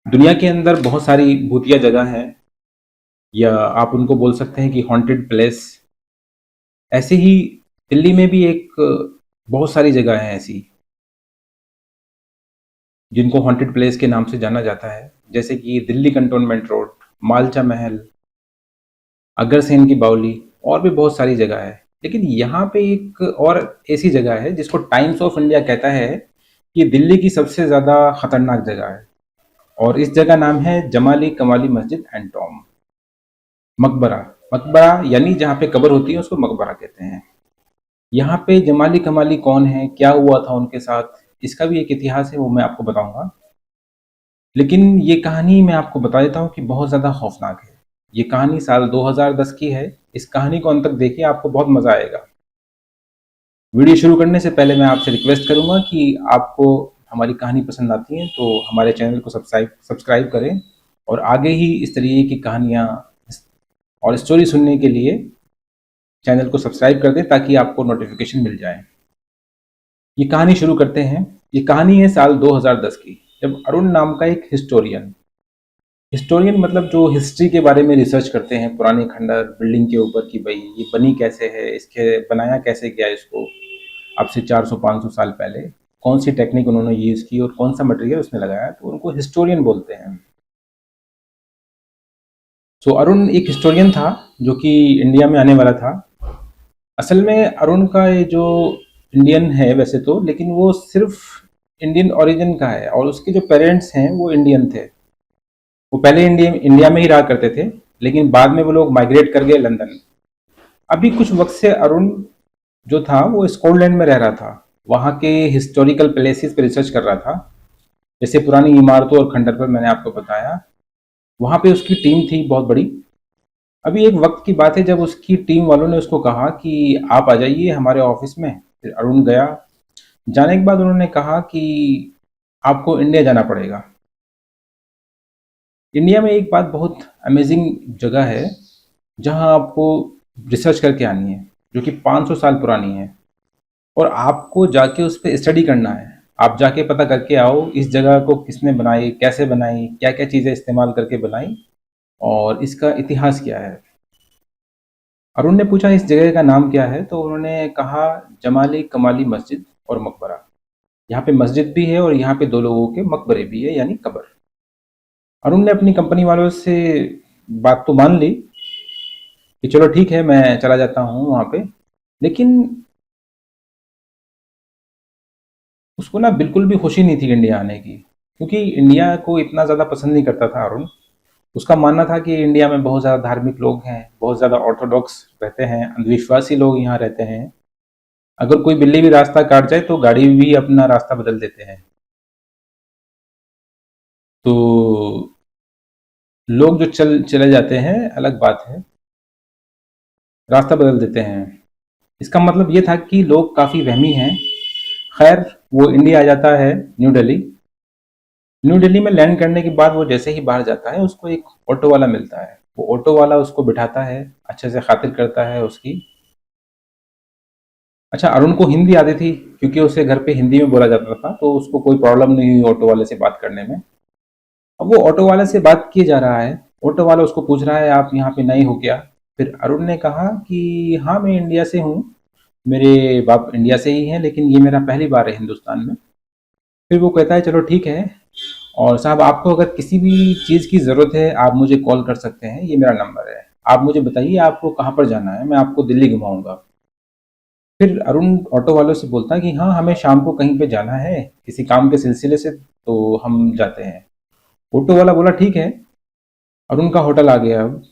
दुनिया के अंदर बहुत सारी भूतिया जगह हैं या आप उनको बोल सकते हैं कि हॉन्टेड प्लेस। ऐसे ही दिल्ली में भी एक बहुत सारी जगह हैं ऐसी जिनको हॉन्टेड प्लेस के नाम से जाना जाता है, जैसे कि दिल्ली कंटोनमेंट रोड, मालचा महल, अग्रसेन की बावली और भी बहुत सारी जगह है। लेकिन यहाँ पे एक और ऐसी जगह है जिसको टाइम्स ऑफ इंडिया कहता है कि दिल्ली की सबसे ज़्यादा खतरनाक जगह है, और इस जगह नाम है जमाली कमाली मस्जिद एंड टॉम, मकबरा। मकबरा यानी जहाँ पे कब्र होती है उसको मकबरा कहते हैं। यहाँ पे जमाली कमाली कौन है, क्या हुआ था उनके साथ, इसका भी एक इतिहास है, वो मैं आपको बताऊंगा। लेकिन ये कहानी मैं आपको बता देता हूँ कि बहुत ज़्यादा खौफनाक है। ये कहानी साल 2010 की है। इस कहानी को अंत तक देखिए, आपको बहुत मज़ा आएगा। वीडियो शुरू करने से पहले मैं आपसे रिक्वेस्ट करूंगा कि आपको हमारी कहानी पसंद आती है तो हमारे चैनल को सब्सक्राइब करें, और आगे ही इस तरीके की कहानियाँ और स्टोरी सुनने के लिए चैनल को सब्सक्राइब कर दें ताकि आपको नोटिफिकेशन मिल जाए। ये कहानी शुरू करते हैं। ये कहानी है साल 2010 की, जब अरुण नाम का एक हिस्टोरियन हिस्टोरियन मतलब जो हिस्ट्री के बारे में रिसर्च करते हैं, पुराने खंडर बिल्डिंग के ऊपर कि भाई ये बनी कैसे है, इसके बनाया कैसे गया इसको, अब से 400-500 साल पहले कौन सी टेक्निक उन्होंने यूज़ की और कौन सा मटेरियल उसमें लगाया, तो उनको हिस्टोरियन बोलते हैं। सो अरुण एक हिस्टोरियन था जो कि इंडिया में आने वाला था। असल में अरुण का ये जो इंडियन है वैसे तो, लेकिन वो सिर्फ इंडियन ओरिजिन का है, और उसके जो पेरेंट्स हैं वो इंडियन थे। वो पहले इंडिया इंडिया में ही रहा करते थे, लेकिन बाद में वो लोग माइग्रेट कर गए लंदन। अभी कुछ वक्त से अरुण जो था वो स्कॉटलैंड में रह रहा था, वहाँ के हिस्टोरिकल प्लेसेस पे रिसर्च कर रहा था, जैसे पुरानी इमारतों और खंडर पर मैंने आपको बताया। वहाँ पे उसकी टीम थी बहुत बड़ी। अभी एक वक्त की बात है जब उसकी टीम वालों ने उसको कहा कि आप आ जाइए हमारे ऑफिस में। फिर अरुण गया। जाने के बाद उन्होंने कहा कि आपको इंडिया जाना पड़ेगा। इंडिया में एक बात बहुत अमेजिंग जगह है जहां आपको रिसर्च करके आनी है, जो कि 500 साल पुरानी है, और आपको जाके उस पर स्टडी करना है। आप जाके पता करके आओ इस जगह को किसने बनाई, कैसे बनाई, क्या क्या चीज़ें इस्तेमाल करके बनाई, और इसका इतिहास क्या है। अरुण ने पूछा इस जगह का नाम क्या है, तो उन्होंने कहा जमाली कमाली मस्जिद और मकबरा। यहाँ पे मस्जिद भी है और यहाँ पे दो लोगों के मकबरे भी है, यानी कब्र। अरुण ने अपनी कंपनी वालों से बात तो मान ली कि चलो ठीक है मैं चला जाता हूँ वहाँ पे, लेकिन उसको ना बिल्कुल भी खुशी नहीं थी इंडिया आने की, क्योंकि इंडिया को इतना ज़्यादा पसंद नहीं करता था अरुण। उसका मानना था कि इंडिया में बहुत ज़्यादा धार्मिक लोग हैं, बहुत ज़्यादा ऑर्थोडॉक्स रहते हैं, अंधविश्वासी लोग यहाँ रहते हैं। अगर कोई बिल्ली भी रास्ता काट जाए तो गाड़ी भी अपना रास्ता बदल देते हैं। तो लोग जो चले जाते हैं अलग बात है, रास्ता बदल देते हैं। इसका मतलब ये था कि लोग काफ़ी वहमी हैं। खैर, वो इंडिया आ जाता है, न्यू दिल्ली। न्यू दिल्ली में लैंड करने के बाद वो जैसे ही बाहर जाता है उसको एक ऑटो वाला मिलता है। वो ऑटो वाला उसको बिठाता है, अच्छे से खातिर करता है उसकी। अच्छा, अरुण को हिंदी आती थी क्योंकि उसे घर पे हिंदी में बोला जाता था, तो उसको कोई प्रॉब्लम नहीं हुई ऑटो वाले से बात करने में। अब वो ऑटो वाले से बात किए जा रहा है। ऑटो वाला उसको पूछ रहा है आप यहाँ पे नए हो क्या। फिर अरुण ने कहा कि हाँ मैं इंडिया से हूँ, मेरे बाप इंडिया से ही हैं, लेकिन ये मेरा पहली बार है हिंदुस्तान में। फिर वो कहता है चलो ठीक है, और साहब आपको अगर किसी भी चीज़ की ज़रूरत है आप मुझे कॉल कर सकते हैं, ये मेरा नंबर है। आप मुझे बताइए आपको कहाँ पर जाना है, मैं आपको दिल्ली घुमाऊंगा। फिर अरुण ऑटो वालों से बोलता है कि हाँ हमें शाम को कहीं पे जाना है किसी काम के सिलसिले से, तो हम जाते हैं। ऑटो वाला बोला ठीक है। अरुण का होटल आ गया। अब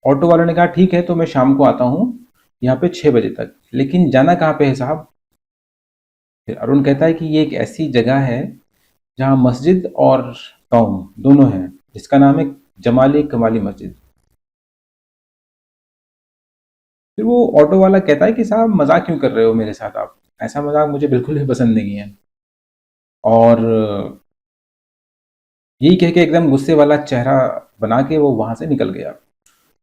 ऑटो वाले ने कहा ठीक है तो मैं शाम को आता हूँ यहाँ पे 6 बजे तक, लेकिन जाना कहाँ पे है साहब। फिर अरुण कहता है कि ये एक ऐसी जगह है जहाँ मस्जिद और टॉम दोनों हैं, जिसका नाम है जमाली कमाली मस्जिद। फिर वो ऑटो वाला कहता है कि साहब मजाक क्यों कर रहे हो मेरे साथ आप, ऐसा मजाक मुझे बिल्कुल भी पसंद नहीं है। और यही कह के एकदम गुस्से वाला चेहरा बना के वो वहां से निकल गया।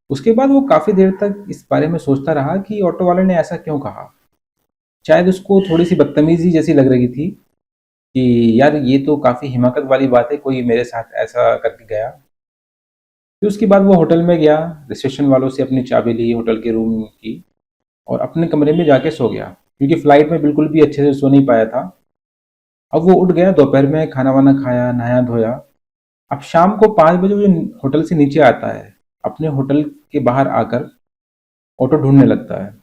उसके बाद वो काफी देर तक इस बारे में सोचता रहा कि ऑटो वाले ने ऐसा क्यों कहा। शायद उसको थोड़ी सी बदतमीजी जैसी लग रही थी कि यार ये तो काफ़ी हिमाकत वाली बात है, कोई मेरे साथ ऐसा करके गया। फिर उसके बाद वो होटल में गया, रिसेप्शन वालों से अपनी चाबी ली होटल के रूम की और अपने कमरे में जाके सो गया, क्योंकि फ्लाइट में बिल्कुल भी अच्छे से सो नहीं पाया था। अब वो उठ गया, दोपहर में खाना-वाना खाया, नहाया-धोया। अब शाम को 5 बजे वो होटल से नीचे आता है, अपने होटल के बाहर आकर ऑटो ढूँढने लगता है।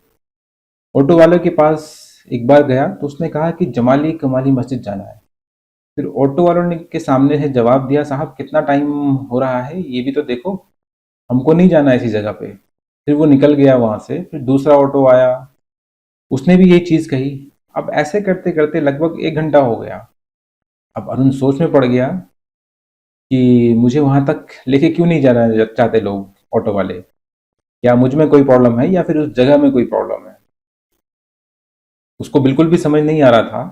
ऑटो वाले के पास एक बार गया तो उसने कहा कि जमाली कमाली मस्जिद जाना है। फिर ऑटो वालों ने के सामने से जवाब दिया, साहब कितना टाइम हो रहा है, ये भी तो देखो, हमको नहीं जाना है ऐसी जगह पे। फिर वो निकल गया वहाँ से, फिर दूसरा ऑटो आया, उसने भी यही चीज़ कही। अब ऐसे करते-करते लगभग 1 घंटा हो गया। अब अरुण सोच में पड़ गया कि मुझे वहाँ तक लेके क्यों नहीं जाना चाहते लोग, ऑटो वाले। क्या मुझ में कोई प्रॉब्लम है या फिर उस जगह में कोई प्रॉब्लम है? उसको बिल्कुल भी समझ नहीं आ रहा था।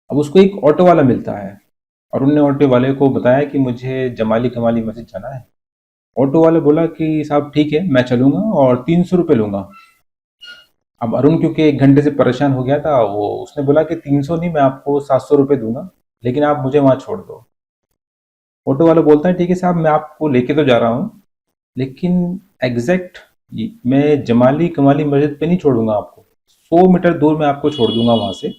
अब उसको एक ऑटो वाला मिलता है और उन्होंने ऑटो वाले को बताया कि मुझे जमाली कमाली मस्जिद जाना है। ऑटो वाले बोला कि साहब ठीक है, मैं चलूँगा और 300 रुपये लूँगा। अब अरुण क्योंकि 1 घंटे से परेशान हो गया था, वो उसने बोला कि 300 नहीं, मैं आपको 700 रुपये दूँगा, लेकिन आप मुझे वहाँ छोड़ दो। ऑटो वाला बोलता है ठीक है साहब, मैं आपको लेके तो जा रहा हूँ, लेकिन एग्ज़ैक्ट मैं जमाली कमाली मस्जिद पे नहीं छोड़ूँगा आपको। 100 मीटर दूर मैं आपको छोड़ दूँगा वहाँ से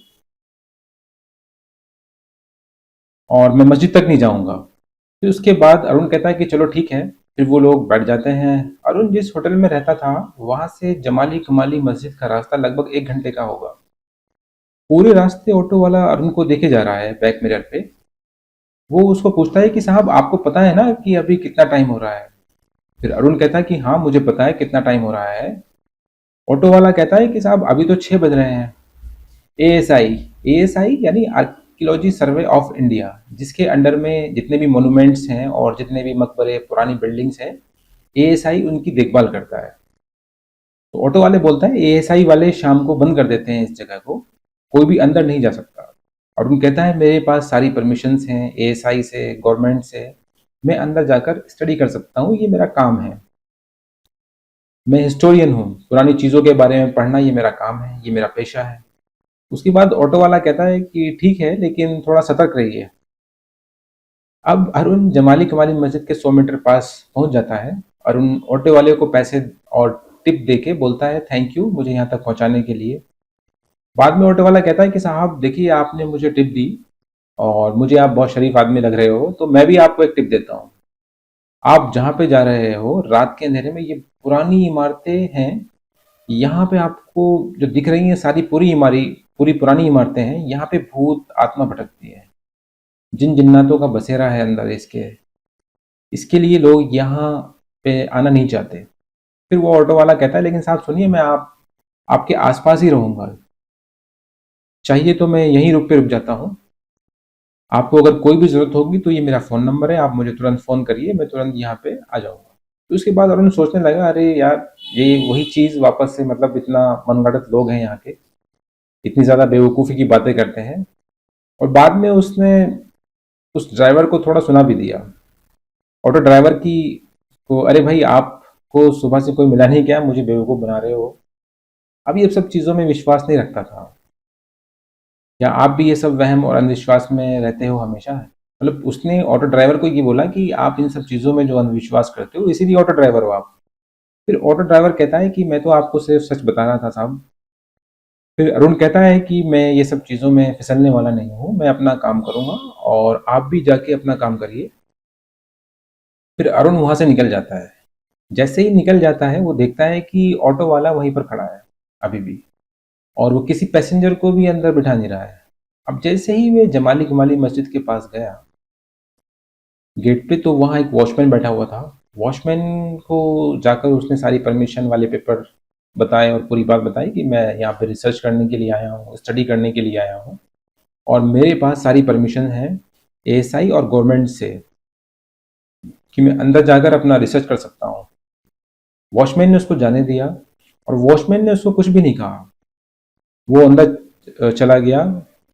और मैं मस्जिद तक नहीं जाऊँगा। फिर उसके बाद अरुण कहता है कि चलो ठीक है, फिर वो लोग बैठ जाते हैं। अरुण जिस होटल में रहता था, वहाँ से जमाली कमाली मस्जिद का रास्ता लगभग 1 घंटे का होगा। पूरे रास्ते ऑटो वाला अरुण को देखे जा रहा है बैक मिरर पे। वो उसको पूछता है कि साहब आपको पता है ना कि अभी कितना टाइम हो रहा है? फिर अरुण कहता है कि हाँ, मुझे पता है कितना टाइम हो रहा है। ऑटो वाला कहता है कि साहब अभी तो 6 बज रहे हैं। एएसआई, एएसआई यानी आर्कियोलॉजी सर्वे ऑफ इंडिया, जिसके अंडर में जितने भी मोनूमेंट्स हैं और जितने भी मकबरे, पुरानी बिल्डिंग्स हैं, एएसआई उनकी देखभाल करता है। तो ऑटो वाले बोलता है एएसआई वाले शाम को बंद कर देते हैं इस जगह को, कोई भी अंदर नहीं जा सकता। और उन कहता है मेरे पास सारी परमिशंस हैं एएसआई से, गवर्नमेंट से, मैं अंदर जाकर स्टडी कर सकता हूँ, ये मेरा काम है। मैं हिस्टोरियन हूँ, पुरानी चीज़ों के बारे में पढ़ना ये मेरा काम है, ये मेरा पेशा है। उसके बाद ऑटो वाला कहता है कि ठीक है, लेकिन थोड़ा सतर्क रहिए। अब अरुण जमाली कमाली मस्जिद के 100 मीटर पास पहुंच जाता है। अरुण ऑटो वाले को पैसे और टिप देके बोलता है थैंक यू मुझे यहाँ तक पहुँचाने के लिए। बाद में ऑटो वाला कहता है कि साहब देखिए आपने मुझे टिप दी और मुझे आप बहुत शरीफ आदमी लग रहे हो, तो मैं भी आपको एक टिप देता हूँ। आप जहाँ पे जा रहे हो रात के अंधेरे में, ये पुरानी इमारतें हैं, यहाँ पे आपको जो दिख रही हैं सारी पूरी पुरानी इमारतें हैं, यहाँ पे भूत आत्मा भटकती है, जिन जिन्नातों का बसेरा है अंदर इसके, इसके लिए लोग यहाँ पे आना नहीं चाहते। फिर वो ऑटो वाला कहता है लेकिन साहब सुनिए, मैं आपके आसपास ही रहूँगा, चाहिए तो मैं यहीं रुक जाता हूँ। आपको अगर कोई भी ज़रूरत होगी तो ये मेरा फ़ोन नंबर है, आप मुझे तुरंत फ़ोन करिए, मैं तुरंत यहाँ पे आ जाऊँगा। तो उसके बाद अरुण सोचने लगा, अरे यार ये वही चीज़ वापस से, मतलब इतना मनगढ़ंत लोग हैं यहाँ के, इतनी ज़्यादा बेवकूफ़ी की बातें करते हैं। और बाद में उसने उस ड्राइवर को थोड़ा सुना भी दिया। ऑटो ड्राइवर की को, अरे भाई आपको सुबह से कोई मिला नहीं क्या, मुझे बेवकूफ़ बना रहे हो? अब ये सब चीज़ों में विश्वास नहीं रखता था। या आप भी ये सब वहम और अंधविश्वास में रहते हो हमेशा? मतलब उसने ऑटो ड्राइवर को ये बोला कि आप इन सब चीज़ों में जो अंधविश्वास करते हो, इसीलिए ऑटो ड्राइवर हो आप। फिर ऑटो ड्राइवर कहता है कि मैं तो आपको सिर्फ सच बता रहा था साहब। फिर अरुण कहता है कि मैं ये सब चीज़ों में फिसलने वाला नहीं हूँ, मैं अपना काम करूँगा और आप भी जाके अपना काम करिए। फिर अरुण वहाँ से निकल जाता है। जैसे ही निकल जाता है वो देखता है कि ऑटो वाला वहीं पर खड़ा है अभी भी, और वो किसी पैसेंजर को भी अंदर बिठा नहीं रहा है। अब जैसे ही वे जमाली कमाली मस्जिद के पास गया, गेट पे, तो वहाँ एक वॉचमैन बैठा हुआ था। वॉचमैन को जाकर उसने सारी परमिशन वाले पेपर बताए और पूरी बात बताई कि मैं यहाँ पे रिसर्च करने के लिए आया हूँ, स्टडी करने के लिए आया हूँ और मेरे पास सारी परमिशन है एएसआई और गवर्नमेंट से कि मैं अंदर जाकर अपना रिसर्च कर सकता हूँ। वॉचमैन ने उसको जाने दिया और वॉचमैन ने उसको कुछ भी नहीं कहा। वो अंदर चला गया।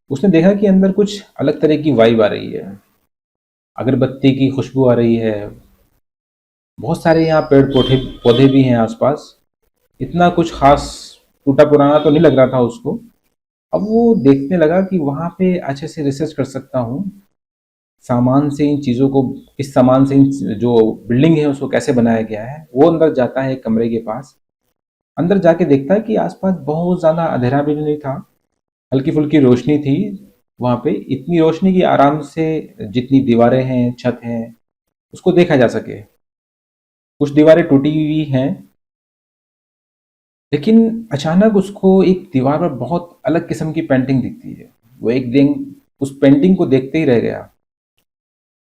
उसने देखा कि अंदर कुछ अलग तरह की वाइब आ रही है, अगरबत्ती की खुशबू आ रही है, बहुत सारे यहाँ पेड़ पौधे पौधे भी हैं आसपास। इतना कुछ खास टूटा पुराना तो नहीं लग रहा था उसको, अब वो देखने लगा कि वहाँ पे अच्छे से रिसर्च कर सकता हूँ, सामान से इन चीज़ों को, इस सामान से इन जो बिल्डिंग है उसको कैसे बनाया गया है। वो अंदर जाता है एक कमरे के पास, अंदर जाके देखता है कि आसपास बहुत ज़्यादा अंधेरा भी नहीं था, हल्की-फुल्की रोशनी थी वहाँ पे, इतनी रोशनी कि आराम से जितनी दीवारें हैं, छत है, उसको देखा जा सके। कुछ दीवारें टूटी हुई हैं, लेकिन अचानक उसको एक दीवार पर बहुत अलग किस्म की पेंटिंग दिखती है। वो एक दिन उस पेंटिंग को देखते ही रह गया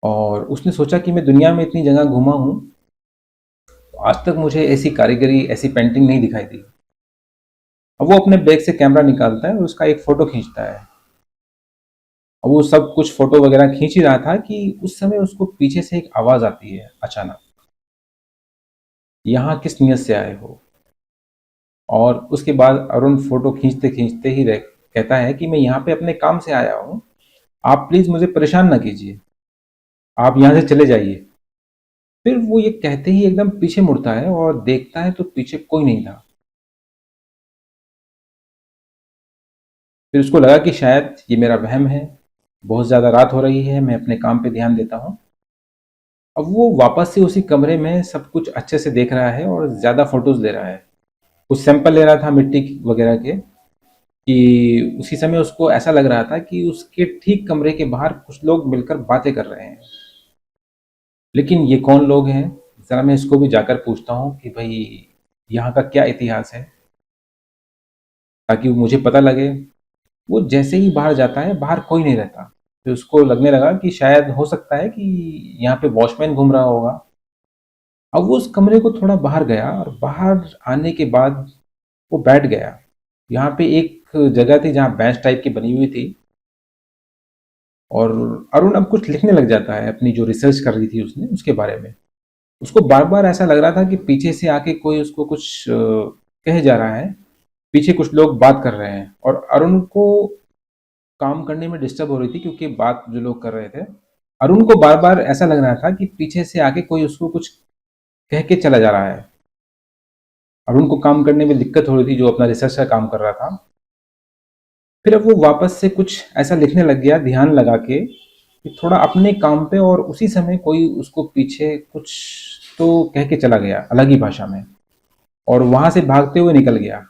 और उसने सोचा कि मैं दुनिया में इतनी जगह घूमा हूँ, आज तक मुझे ऐसी कारीगरी, ऐसी पेंटिंग नहीं दिखाई दी। अब वो अपने बैग से कैमरा निकालता है और उसका एक फ़ोटो खींचता है। अब वो सब कुछ फ़ोटो वगैरह खींच ही रहा था कि उस समय उसको पीछे से एक आवाज़ आती है अचानक, यहाँ किस नीयत से आए हो? और उसके बाद अरुण फ़ोटो खींचते-खींचते ही रह कहता है कि मैं यहाँ पे अपने काम से आया हूँ, आप प्लीज़ मुझे परेशान ना कीजिए, आप यहाँ से चले जाइए। फिर वो ये कहते ही एकदम पीछे मुड़ता है और देखता है तो पीछे कोई नहीं था। फिर उसको लगा कि शायद ये मेरा वहम है, बहुत ज़्यादा रात हो रही है, मैं अपने काम पे ध्यान देता हूँ। अब वो वापस से उसी कमरे में सब कुछ अच्छे से देख रहा है और ज़्यादा फ़ोटोज़ ले रहा है। कुछ सैंपल ले रहा था मिट्टी की वगैरह के, कि उसी समय उसको ऐसा लग रहा था कि उसके ठीक कमरे के बाहर कुछ लोग मिलकर बातें कर रहे हैं। लेकिन ये कौन लोग हैं? ज़रा मैं इसको भी जाकर पूछता हूँ कि भई यहाँ का क्या इतिहास है, ताकि मुझे पता लगे। वो जैसे ही बाहर जाता है, बाहर कोई नहीं रहता। फिर उसको लगने लगा कि शायद हो सकता है कि यहाँ पे वॉचमैन घूम रहा होगा। अब वो उस कमरे को थोड़ा बाहर गया और बाहर आने के बाद वो बैठ गया। यहाँ पे एक जगह थी जहाँ बेंच टाइप की बनी हुई थी और अरुण अब कुछ लिखने लग जाता है अपनी जो रिसर्च कर रही थी उसने, उसके बारे में। उसको बार-बार ऐसा लग रहा था कि पीछे से आके कोई उसको कुछ कहे जा रहा है। पीछे कुछ लोग बात कर रहे हैं और अरुण को काम करने में डिस्टर्ब हो रही थी क्योंकि बात जो लोग कर रहे थे, अरुण को बार-बार ऐसा लग रहा था कि पीछे से आके कोई उसको कुछ कह के चला जा रहा है। अरुण को काम करने में दिक्कत हो रही थी जो अपना रिसर्च का काम कर रहा था। फिर अब वो वापस से कुछ ऐसा लिखने लग गया ध्यान लगा के कि थोड़ा अपने काम पे, और उसी समय कोई उसको पीछे कुछ तो कह के चला गया अलग ही भाषा में और वहां से भागते हुए निकल गया।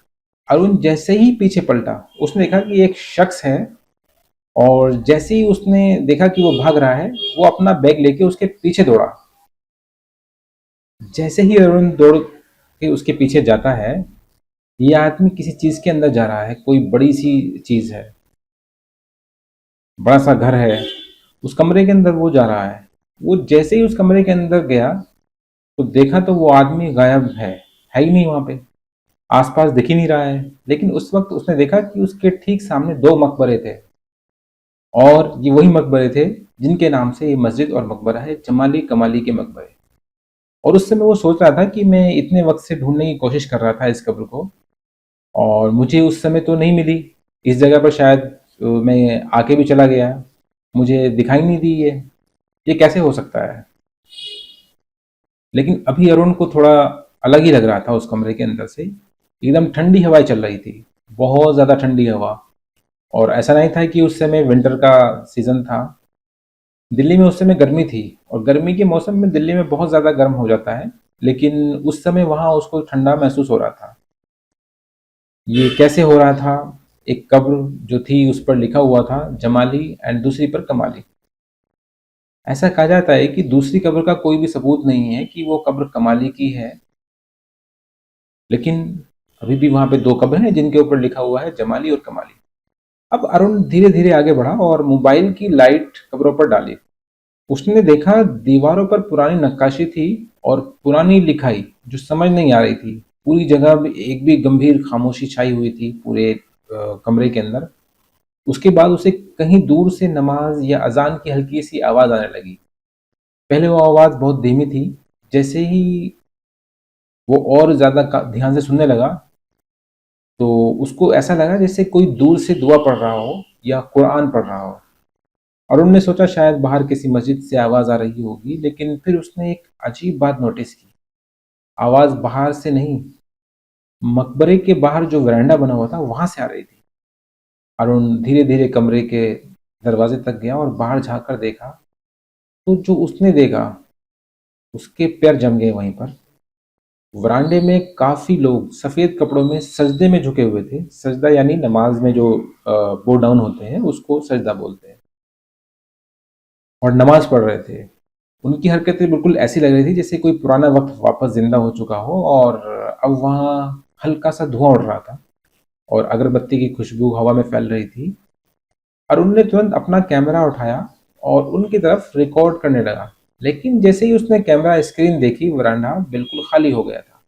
अरुण जैसे ही पीछे पलटा, उसने देखा कि एक शख्स है और जैसे ही उसने देखा कि वो भाग रहा है, वो अपना बैग लेके उसके पीछे दौड़ा। जैसे ही अरुण दौड़ के उसके पीछे जाता है, ये आदमी किसी चीज के अंदर जा रहा है, कोई बड़ी सी चीज है, बड़ा सा घर है, उस कमरे के अंदर वो जा रहा है। वो जैसे ही उस कमरे के अंदर गया तो देखा तो वो आदमी गायब है ही नहीं वहां पे, आसपास दिख ही नहीं रहा है। लेकिन उस वक्त उसने देखा कि उसके ठीक सामने दो मकबरे थे और ये वही मकबरे थे जिनके नाम से ये मस्जिद और मकबरा है, जमाली कमाली के मकबरे। और उस समय वो सोच रहा था कि मैं इतने वक्त से ढूंढने की कोशिश कर रहा था इस कब्र को और मुझे उस समय तो नहीं मिली। इस जगह पर शायद मैं आके भी चला गया, मुझे दिखाई नहीं दी ये कैसे हो सकता है। लेकिन अभी अरुण को थोड़ा अलग ही लग रहा था। उस कमरे के अंदर से एकदम ठंडी हवाएं चल रही थी, बहुत ज़्यादा ठंडी हवा। और ऐसा नहीं था कि उस समय विंटर का सीज़न था, दिल्ली में उस समय गर्मी थी और गर्मी के मौसम में दिल्ली में बहुत ज़्यादा गर्म हो जाता है, लेकिन उस समय वहाँ उसको ठंडा महसूस हो रहा था। ये कैसे हो रहा था? एक कब्र जो थी उस पर लिखा हुआ था जमाली एंड दूसरी पर कमाली। ऐसा कहा जाता है कि दूसरी कब्र का कोई भी सबूत नहीं है कि वो कब्र कमाली की है, लेकिन अभी भी वहां पे दो कब्र हैं जिनके ऊपर लिखा हुआ है जमाली और कमाली। अब अरुण धीरे धीरे आगे बढ़ा और मोबाइल की लाइट कब्रों पर डाली। उसने देखा दीवारों पर पुरानी नक्काशी थी और पुरानी लिखाई जो समझ नहीं आ रही थी। पूरी जगह एक भी गंभीर खामोशी छाई हुई थी पूरे कमरे के अंदर। उसके बाद उसे कहीं दूर से नमाज या अजान की हल्की सी आवाज आने लगी। पहले वो आवाज बहुत धीमी थी, जैसे ही वो और ज्यादा ध्यान से सुनने लगा तो उसको ऐसा लगा जैसे कोई दूर से दुआ पढ़ रहा हो या कुरान पढ़ रहा हो। अरुण ने सोचा शायद बाहर किसी मस्जिद से आवाज आ रही होगी, लेकिन फिर उसने एक अजीब बात नोटिस की। आवाज बाहर से नहीं, मकबरे के बाहर जो वरांडा बना हुआ था वहां से आ रही थी। अरुण धीरे-धीरे कमरे के दरवाजे तक गया और बाहर झाँक कर देखा, तो जो उसने देखा, उसके पैर जम गए वहीं पर। वरांडे में काफ़ी लोग सफ़ेद कपड़ों में सजदे में झुके हुए थे। सजदा यानी नमाज़ में जो बो डाउन होते हैं, उसको सजदा बोलते हैं, और नमाज़ पढ़ रहे थे। उनकी हरकतें बिल्कुल ऐसी लग रही थी जैसे कोई पुराना वक़्त वापस ज़िंदा हो चुका हो, और अब वहाँ हल्का-सा धुआँ उड़ रहा था और अगरबत्ती की खुशबू हवा में फैल रही थी। अरुण ने तुरंत अपना कैमरा उठाया और उनकी तरफ रिकॉर्ड करने लगा। लेकिन जैसे ही उसने कैमरा स्क्रीन देखी, वरांडा बिल्कुल खाली हो गया था।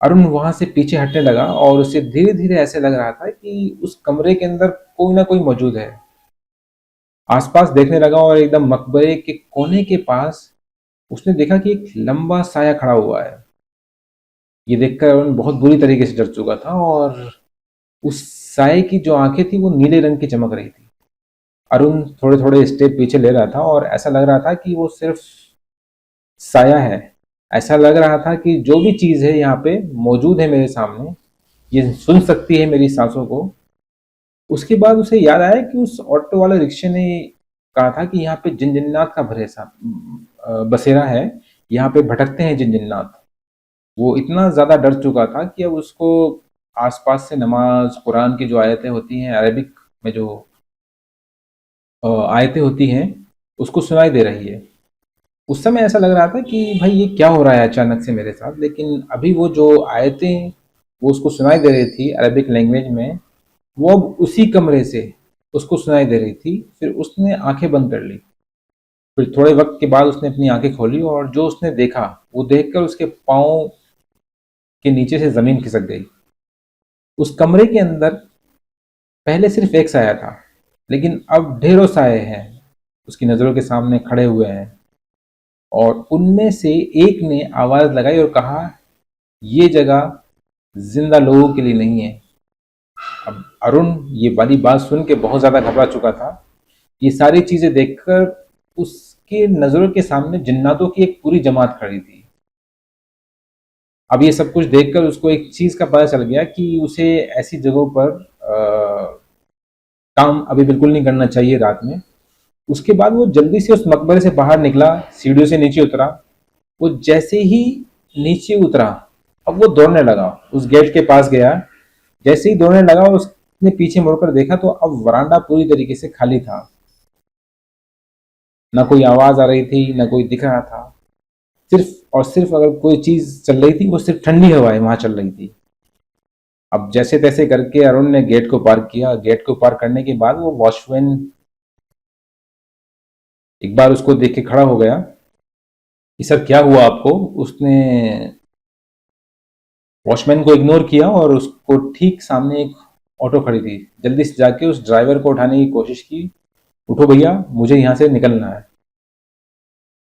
अरुण वहां से पीछे हटने लगा और उसे धीरे धीरे ऐसे लग रहा था कि उस कमरे के अंदर कोई ना कोई मौजूद है। आसपास देखने लगा और एकदम मकबरे के कोने के पास उसने देखा कि एक लंबा साया खड़ा हुआ है। ये देखकर अरुण बहुत बुरी तरीके से डर चुका था, और उस साये की जो आंखें थी वो नीले रंग की चमक रही थी। अरुण थोड़े थोड़े स्टेप पीछे ले रहा था और ऐसा लग रहा था कि वो सिर्फ साया है। ऐसा लग रहा था कि जो भी चीज़ है यहाँ पे मौजूद है मेरे सामने, ये सुन सकती है मेरी सांसों को। उसके बाद उसे याद आया कि उस ऑटो वाले रिक्शे ने कहा था कि यहाँ पे जिन-जिन्नात का बसेरा है, यहाँ पे भटकते हैं जिन-जिन्नात। वो इतना ज़्यादा डर चुका था कि अब उसको आस-पास से नमाज़, कुरान की जो आयतें होती हैं, अरबिक में जो आयतें होती हैं, उसको सुनाई दे रही है। उस समय ऐसा लग रहा था कि भाई ये क्या हो रहा है अचानक से मेरे साथ, लेकिन अभी वो जो आयतें वो उसको सुनाई दे रही थी अरबिक लैंग्वेज में, वो अब उसी कमरे से उसको सुनाई दे रही थी। फिर उसने आंखें बंद कर ली। फिर थोड़े वक्त के बाद उसने अपनी आंखें खोली और जो उसने देखा वो देखकर उसके पाँव के नीचे से जमीन खिसक गई। उस कमरे के अंदर पहले सिर्फ एक साया था, लेकिन अब ढेरों साये हैं उसकी नज़रों के सामने खड़े हुए हैं, और उनमें से एक ने आवाज़ लगाई और कहा, ये जगह जिंदा लोगों के लिए नहीं है। अब अरुण ये वाली बात सुन के बहुत ज़्यादा घबरा चुका था। ये सारी चीज़ें देखकर उसके नज़रों के सामने जिन्नातों की एक पूरी जमात खड़ी थी। अब ये सब कुछ देखकर उसको एक चीज़ का पता चल गया कि उसे ऐसी जगहों पर काम अभी बिल्कुल नहीं करना चाहिए रात में। उसके बाद वो जल्दी से उस मकबरे से बाहर निकला, सीढ़ियों से नीचे उतरा। वो जैसे ही नीचे उतरा, अब वो दौड़ने लगा, उस गेट के पास गया। जैसे ही दौड़ने लगा और उसने पीछे मुड़कर देखा, तो अब वरांडा पूरी तरीके से खाली था। ना कोई आवाज आ रही थी, ना कोई दिख रहा था। सिर्फ और सिर्फ अगर कोई चीज चल रही थी, वो सिर्फ ठंडी हवाएं वहां चल रही थी। अब जैसे तैसे करके अरुण ने गेट को पार किया। गेट को पार करने के बाद वो वॉचमैन एक बार उसको देख के खड़ा हो गया कि सर क्या हुआ आपको। उसने वॉचमैन को इग्नोर किया और उसको ठीक सामने एक ऑटो खड़ी थी। जल्दी से जाके उस ड्राइवर को उठाने की कोशिश की। उठो भैया, मुझे यहाँ से निकलना है।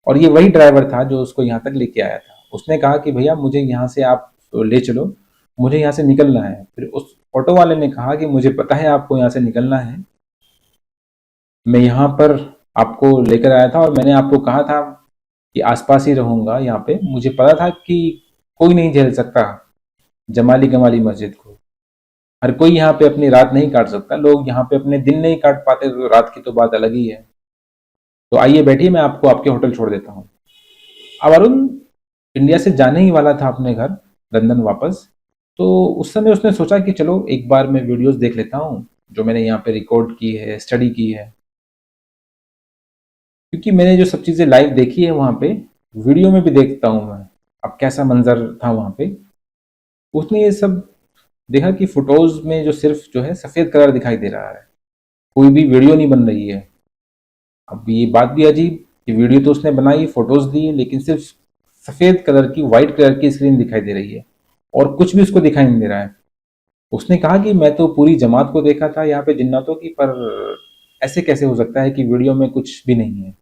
और ये वही ड्राइवर था जो उसको यहाँ तक लेके आया था। उसने कहा कि भैया मुझे यहाँ से आप ले चलो, मुझे यहाँ से निकलना है। फिर उस ऑटो वाले ने कहा कि मुझे पता है आपको यहाँ से निकलना है, मैं यहाँ पर आपको लेकर आया था और मैंने आपको कहा था कि आसपास ही रहूंगा यहाँ पे। मुझे पता था कि कोई नहीं झेल सकता जमाली गमाली मस्जिद को। हर कोई यहाँ पे अपनी रात नहीं काट सकता, लोग यहाँ पे अपने दिन नहीं काट पाते, तो रात की तो बात अलग ही है। तो आइए बैठिए, मैं आपको आपके होटल छोड़ देता हूँ। अब अरुण इंडिया से जाने ही वाला था अपने घर, लंदन वापस। तो उस समय उसने सोचा कि चलो एक बार मैं वीडियोस देख लेता हूँ जो मैंने यहाँ पे रिकॉर्ड की है, स्टडी की है। क्योंकि मैंने जो सब चीज़ें लाइव देखी है वहाँ पे, वीडियो में भी देखता हूँ मैं अब कैसा मंजर था वहाँ पे। उसने ये सब देखा कि फोटोज में जो सिर्फ जो है सफ़ेद कलर दिखाई दे रहा है, कोई भी वीडियो नहीं बन रही है। अब ये बात भी अजीब कि वीडियो तो उसने बनाई, फोटोज दी, लेकिन सिर्फ सफ़ेद कलर की, वाइट कलर की स्क्रीन दिखाई दे रही है और कुछ भी उसको दिखाई नहीं दे रहा है। उसने कहा कि मैं तो पूरी जमात को देखा था यहाँ पे जिन्नातों की, पर ऐसे कैसे हो सकता है कि वीडियो में कुछ भी नहीं है।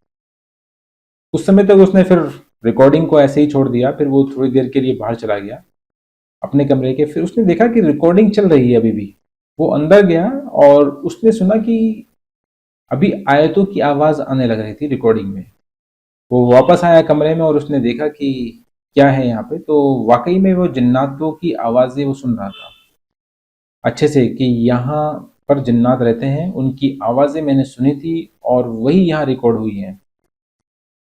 उस समय तक उसने फिर रिकॉर्डिंग को ऐसे ही छोड़ दिया। फिर वो थोड़ी देर के लिए बाहर चला गया अपने कमरे के। फिर उसने देखा कि रिकॉर्डिंग चल रही है अभी भी। वो अंदर गया और उसने सुना कि अभी आयतों की आवाज़ आने लग रही थी रिकॉर्डिंग में। वो वापस आया कमरे में और उसने देखा कि क्या है यहाँ पे। तो वाकई में वो जिन्नातों की आवाज़ें वो सुन रहा था अच्छे से, कि यहाँ पर जिन्नात रहते हैं, उनकी आवाज़ें मैंने सुनी थी और वही यहाँ रिकॉर्ड हुई हैं।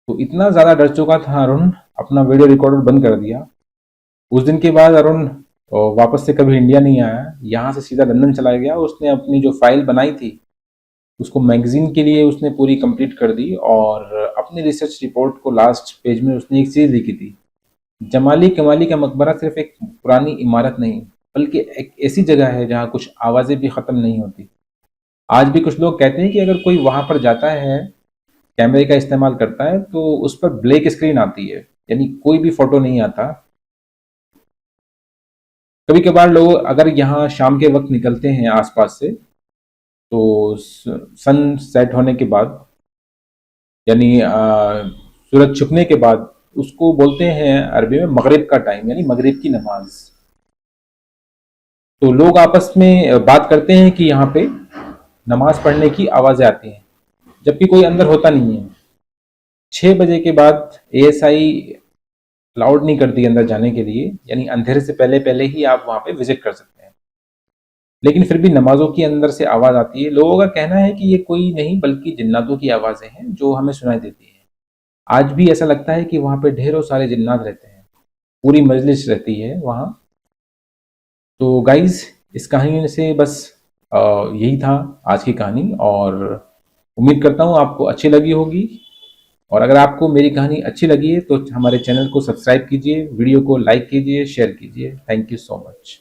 तो इतना ज़्यादा डर चुका था अरुण, अपना वीडियो रिकॉर्डर बंद कर दिया। उस दिन के बाद अरुण वापस से कभी इंडिया नहीं आया, यहाँ से सीधा लंदन चला गया। उसने अपनी जो फाइल बनाई थी उसको मैगजीन के लिए उसने पूरी कंप्लीट कर दी और अपनी रिसर्च रिपोर्ट को लास्ट पेज में उसने एक चीज़ लिखी थी, जमाली कमाली का मकबरा सिर्फ एक पुरानी इमारत नहीं बल्कि एक ऐसी जगह है जहाँ कुछ आवाज़ें भी ख़त्म नहीं होती। आज भी कुछ लोग कहते हैं कि अगर कोई वहाँ पर जाता है, कैमरे का इस्तेमाल करता है, तो उस पर ब्लैक स्क्रीन आती है, यानी कोई भी फोटो नहीं आता। कभी कभार लोग अगर यहाँ शाम के वक्त निकलते हैं आसपास से, तो सन सेट होने के बाद, यानी सूरज छुपने के बाद, उसको बोलते हैं अरबी में मगरिब का टाइम, यानी मगरिब की नमाज। तो लोग आपस में बात करते हैं कि यहाँ पे नमाज पढ़ने की आवाज़ें आती हैं, जबकि कोई अंदर होता नहीं है। 6 बजे के बाद एएसआई अलाउड नहीं करती अंदर जाने के लिए, यानी अंधेरे से पहले पहले ही आप वहाँ पे विजिट कर सकते हैं। लेकिन फिर भी नमाजों की अंदर से आवाज़ आती है। लोगों का कहना है कि ये कोई नहीं बल्कि जिन्नातों की आवाज़ें हैं जो हमें सुनाई देती हैं। आज भी ऐसा लगता है कि वहाँ पे ढेरों सारे जिन्नात रहते हैं, पूरी मजलिस रहती है वहाँ। तो गाइज, इस कहानी से बस यही था आज की कहानी, और उम्मीद करता हूँ आपको अच्छी लगी होगी। और अगर आपको मेरी कहानी अच्छी लगी है तो हमारे चैनल को सब्सक्राइब कीजिए, वीडियो को लाइक कीजिए, शेयर कीजिए। Thank you so much.